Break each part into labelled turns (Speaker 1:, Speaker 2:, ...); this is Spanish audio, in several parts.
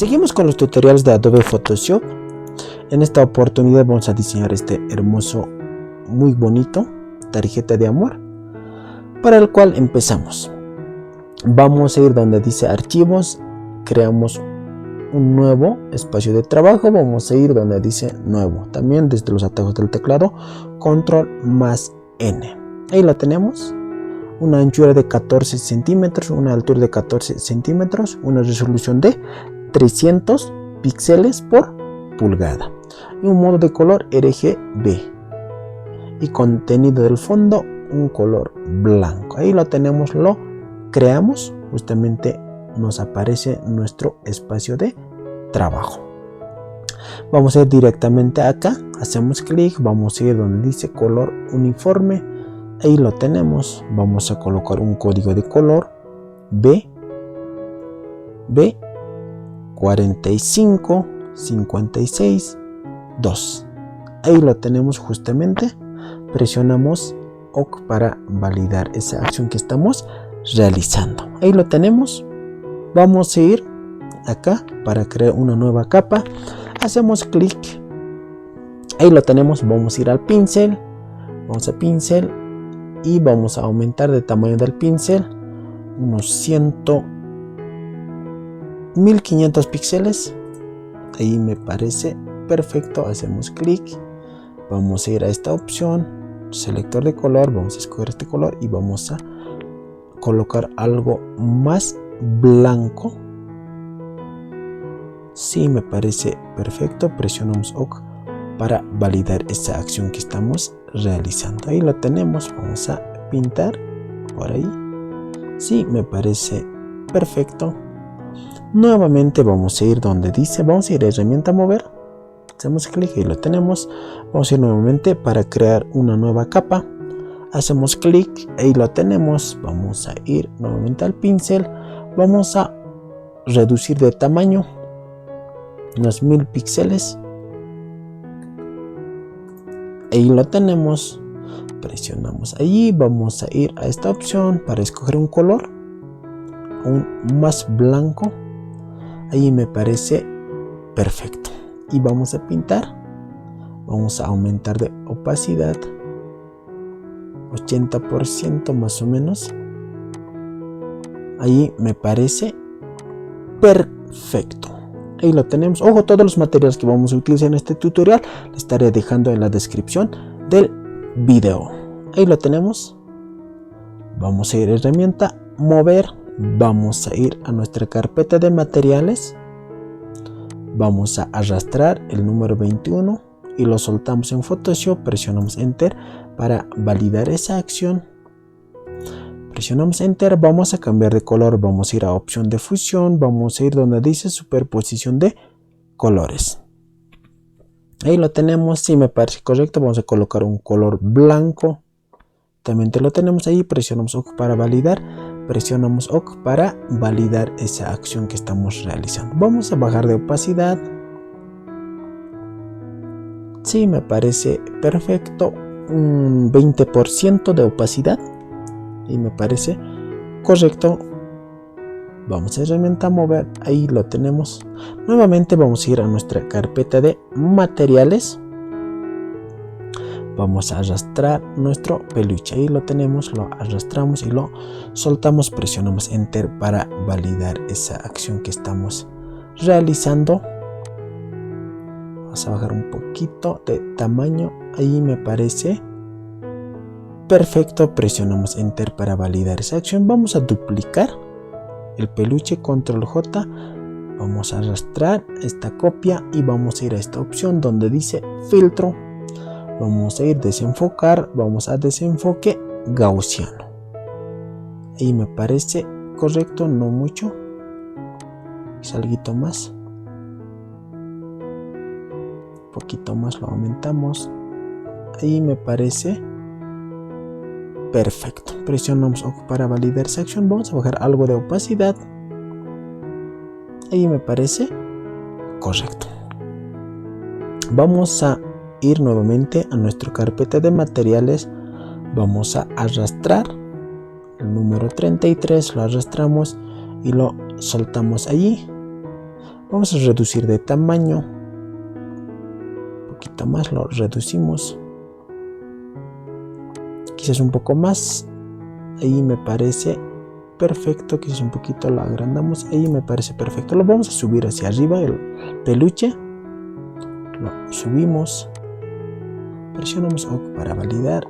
Speaker 1: Seguimos con los tutoriales de Adobe Photoshop. En esta oportunidad vamos a diseñar este hermoso, muy bonito tarjeta de amor, para el cual empezamos. Vamos a ir donde dice archivos, creamos un nuevo espacio de trabajo, vamos a ir donde dice nuevo, también desde los atajos del teclado, control más N. Ahí lo tenemos, una anchura de 14 centímetros, una altura de 14 centímetros, una resolución de 300 píxeles por pulgada y un modo de color RGB y contenido del fondo un color blanco. Ahí lo tenemos, lo creamos, justamente nos aparece nuestro espacio de trabajo. Vamos a ir directamente acá, hacemos clic, vamos a ir donde dice color uniforme, ahí lo tenemos, vamos a colocar un código de color B 45 56 2. Ahí lo tenemos justamente, presionamos OK para validar esa acción que estamos realizando. Ahí lo tenemos. Vamos a ir acá para crear una nueva capa, hacemos clic, ahí lo tenemos, vamos a ir al pincel, vamos a pincel y vamos a aumentar de tamaño del pincel unos 1500 píxeles. Ahí me parece perfecto, hacemos clic, vamos a ir a esta opción, selector de color, vamos a escoger este color y vamos a colocar algo más blanco. Sí, me parece perfecto, presionamos OK para validar esa acción que estamos realizando. Ahí lo tenemos, vamos a pintar por ahí. Sí, me parece perfecto. Nuevamente vamos a ir donde dice, vamos a ir a herramienta mover, hacemos clic y lo tenemos. Vamos a ir nuevamente para crear una nueva capa, hacemos clic, ahí lo tenemos. Vamos a ir nuevamente al pincel, vamos a reducir de tamaño unos 1000 píxeles, ahí lo tenemos, presionamos allí, vamos a ir a esta opción para escoger un color aún más blanco. Ahí me parece perfecto y vamos a pintar, vamos a aumentar de opacidad 80% más o menos. Ahí me parece perfecto. Ahí lo tenemos. Ojo, todos los materiales que vamos a utilizar en este tutorial les estaré dejando en la descripción del video. Ahí lo tenemos. Vamos a ir a herramienta mover, vamos a ir a nuestra carpeta de materiales, vamos a arrastrar el número 21 y lo soltamos en Photoshop, presionamos Enter para validar esa acción. Presionamos Enter, vamos a cambiar de color, vamos a ir a opción de fusión, vamos a ir donde dice superposición de colores. Ahí lo tenemos, si me parece correcto, vamos a colocar un color blanco. También lo tenemos ahí, presionamos OK para validar, presionamos OK para validar esa acción que estamos realizando. Vamos a bajar de opacidad. Sí, me parece perfecto, un 20% de opacidad y me parece correcto. Vamos a herramienta mover, ahí lo tenemos. Nuevamente vamos a ir a nuestra carpeta de materiales, vamos a arrastrar nuestro peluche, ahí lo tenemos, lo arrastramos y lo soltamos, presionamos Enter para validar esa acción que estamos realizando. Vamos a bajar un poquito de tamaño, ahí me parece perfecto, presionamos Enter para validar esa acción. Vamos a duplicar el peluche, control J, vamos a arrastrar esta copia y vamos a ir a esta opción donde dice filtro, vamos a ir desenfocar, vamos a desenfoque gaussiano. Ahí me parece correcto, no mucho, algo más, un poquito más lo aumentamos. Ahí me parece perfecto, presionamos OK para validar esa acción. Vamos a bajar algo de opacidad, ahí me parece correcto. Vamos a ir nuevamente a nuestra carpeta de materiales, vamos a arrastrar el número 33, lo arrastramos y lo soltamos allí. Vamos a reducir de tamaño. Un poquito más lo reducimos. Quizás un poco más. Ahí me parece perfecto. Quizás un poquito lo agrandamos. Ahí me parece perfecto. Lo vamos a subir hacia arriba, el peluche. Lo subimos. Presionamos OK para validar.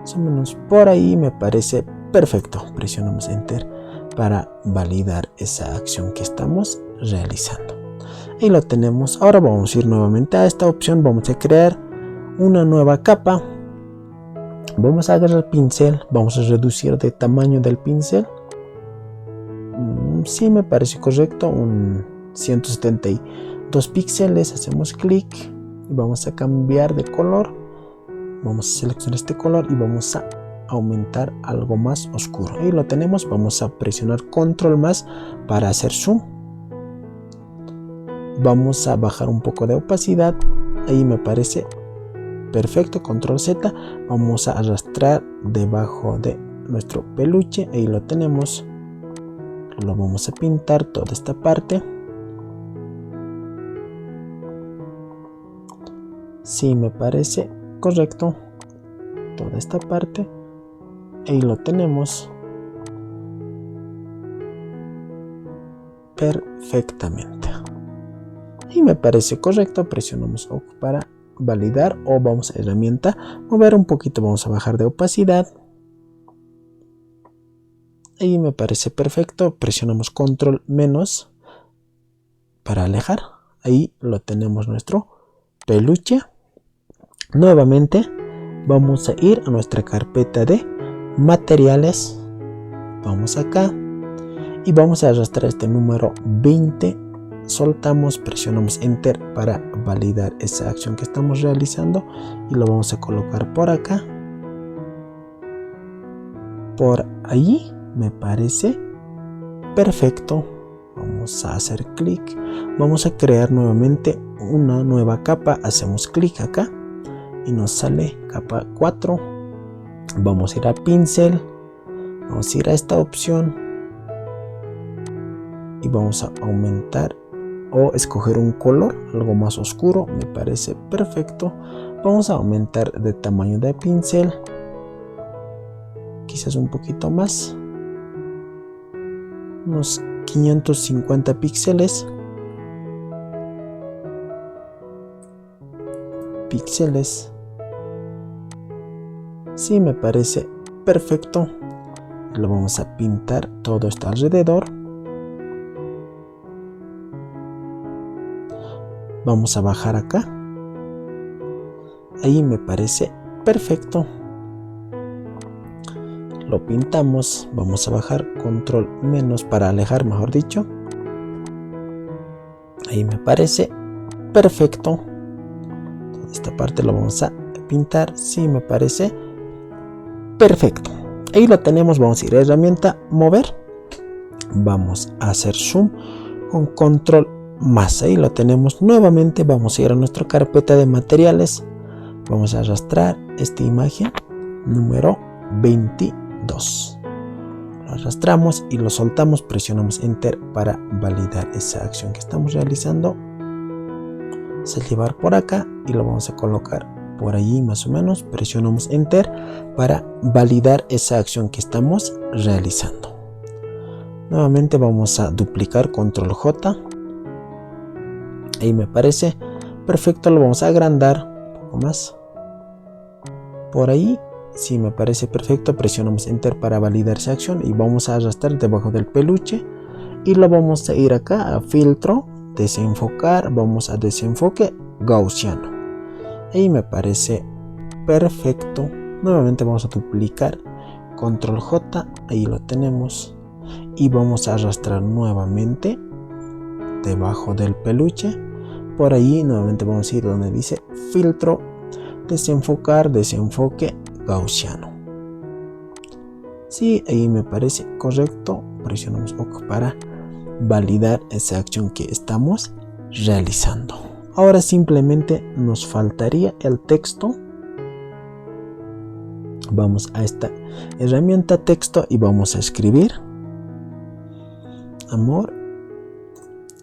Speaker 1: Más o menos por ahí me parece perfecto. Presionamos Enter para validar esa acción que estamos realizando. Ahí lo tenemos. Ahora vamos a ir nuevamente a esta opción. Vamos a crear una nueva capa. Vamos a agarrar el pincel. Vamos a reducir de tamaño del pincel. Sí, me parece correcto. Un 172 píxeles. Hacemos clic y vamos a cambiar de color. Vamos a seleccionar este color y vamos a aumentar algo más oscuro. Ahí lo tenemos. Vamos a presionar control más para hacer zoom. Vamos a bajar un poco de opacidad. Ahí me parece perfecto. Control Z. Vamos a arrastrar debajo de nuestro peluche. Ahí lo tenemos. Lo vamos a pintar toda esta parte. Sí, me parece correcto. Toda esta parte. Ahí lo tenemos. Perfectamente. Y me parece correcto. Presionamos OK para validar, o vamos a herramienta, mover un poquito. Vamos a bajar de opacidad. Ahí me parece perfecto. Presionamos control menos para alejar. Ahí lo tenemos, nuestro peluche. Nuevamente vamos a ir a nuestra carpeta de materiales. Vamos acá y vamos a arrastrar este número 20. Soltamos, presionamos Enter para validar esa acción que estamos realizando y lo vamos a colocar por acá. Por ahí me parece perfecto. Vamos a hacer clic. Vamos a crear nuevamente una nueva capa. Hacemos clic acá y nos sale capa 4. Vamos a ir a pincel. Vamos a ir a esta opción y vamos a aumentar o escoger un color algo más oscuro. Me parece perfecto. Vamos a aumentar de tamaño de pincel, quizás un poquito más, unos 550 píxeles. Sí, me parece perfecto. Lo vamos a pintar todo esto alrededor. Vamos a bajar acá. Ahí me parece perfecto. Lo pintamos. Vamos a bajar control menos para alejar, mejor dicho. Ahí me parece perfecto. Toda esta parte lo vamos a pintar. Sí, me parece perfecto. Ahí lo tenemos. Vamos a ir a herramienta, mover. Vamos a hacer zoom con control más. Ahí lo tenemos. Nuevamente vamos a ir a nuestra carpeta de materiales. Vamos a arrastrar esta imagen número 22. Lo arrastramos y lo soltamos. Presionamos Enter para validar esa acción que estamos realizando. Vamos a llevar por acá y lo vamos a colocar por allí más o menos. Presionamos Enter para validar esa acción que estamos realizando. Nuevamente vamos a duplicar, control J. Ahí me parece perfecto. Lo vamos a agrandar un poco más. Por ahí, sí, me parece perfecto. Presionamos Enter para validar esa acción y vamos a arrastrar debajo del peluche. Y lo vamos a ir acá a filtro, desenfocar. Vamos a desenfoque gaussiano. Ahí me parece perfecto. Nuevamente vamos a duplicar, control J. Ahí lo tenemos. Y vamos a arrastrar nuevamente debajo del peluche. Por ahí nuevamente vamos a ir donde dice filtro, desenfocar, desenfoque gaussiano. Sí, ahí me parece correcto. Presionamos OK para validar esa acción que estamos realizando. Ahora simplemente nos faltaría el texto. Vamos a esta herramienta texto y vamos a escribir amor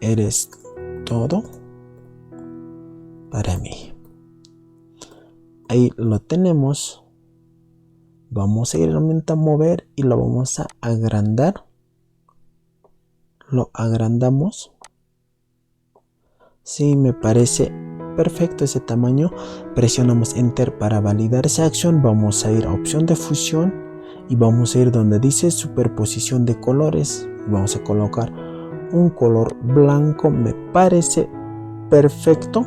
Speaker 1: eres todo para mí. Ahí lo tenemos. Vamos a ir a mover y lo vamos a agrandar. Lo agrandamos. Sí, me parece perfecto ese tamaño. Presionamos Enter para validar esa acción. Vamos a ir a opción de fusión y vamos a ir donde dice superposición de colores. Vamos a colocar un color blanco, me parece perfecto.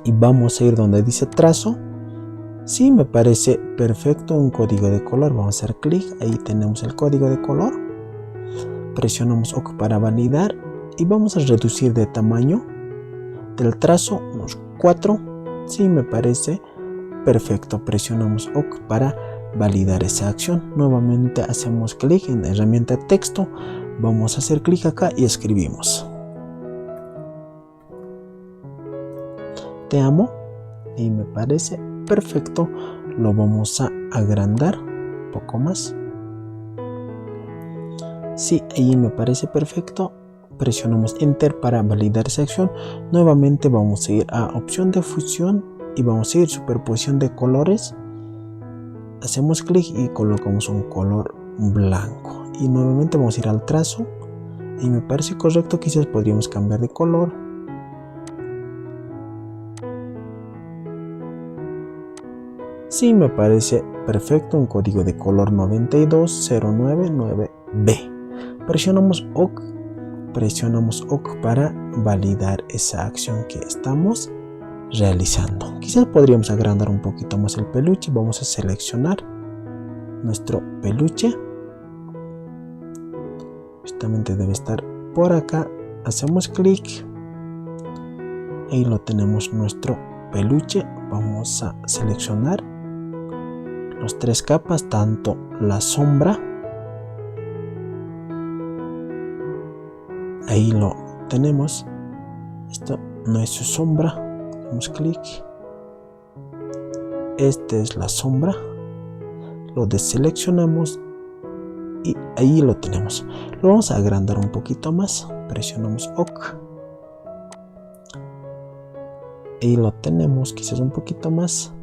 Speaker 1: Y vamos a ir donde dice trazo. Sí, me parece perfecto, un código de color. Vamos a hacer clic, ahí tenemos el código de color. Presionamos OK para validar y vamos a reducir de tamaño del trazo unos 4. Sí, me parece perfecto. Presionamos OK para validar esa acción. Nuevamente hacemos clic en la herramienta texto. Vamos a hacer clic acá y escribimos: te amo. Y me parece perfecto. Lo vamos a agrandar un poco más. Sí, ahí me parece perfecto. Presionamos Enter para validar esa acción. Nuevamente vamos a ir a opción de fusión y vamos a ir superposición de colores. Hacemos clic y colocamos un color blanco. Y nuevamente vamos a ir al trazo. Y me parece correcto. Quizás podríamos cambiar de color. Sí, me parece perfecto, un código de color 92099B. Presionamos OK para validar esa acción que estamos realizando. Quizás podríamos agrandar un poquito más el peluche. Vamos a seleccionar nuestro peluche. Justamente debe estar por acá. Hacemos clic. Ahí lo tenemos, nuestro peluche. Vamos a seleccionar las 3 capas, tanto la sombra, ahí lo tenemos. Esto no es su sombra. Damos clic. Esta es la sombra. Lo deseleccionamos y ahí lo tenemos. Lo vamos a agrandar un poquito más. Presionamos OK. Ahí lo tenemos, quizás un poquito más.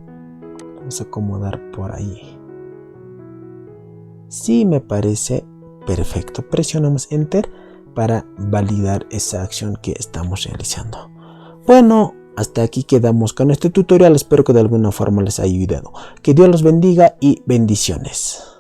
Speaker 1: Vamos a acomodar por ahí. Sí, me parece perfecto. Presionamos Enter para validar esa acción que estamos realizando. Bueno, hasta aquí quedamos con este tutorial. Espero que de alguna forma les haya ayudado. Que Dios los bendiga y bendiciones.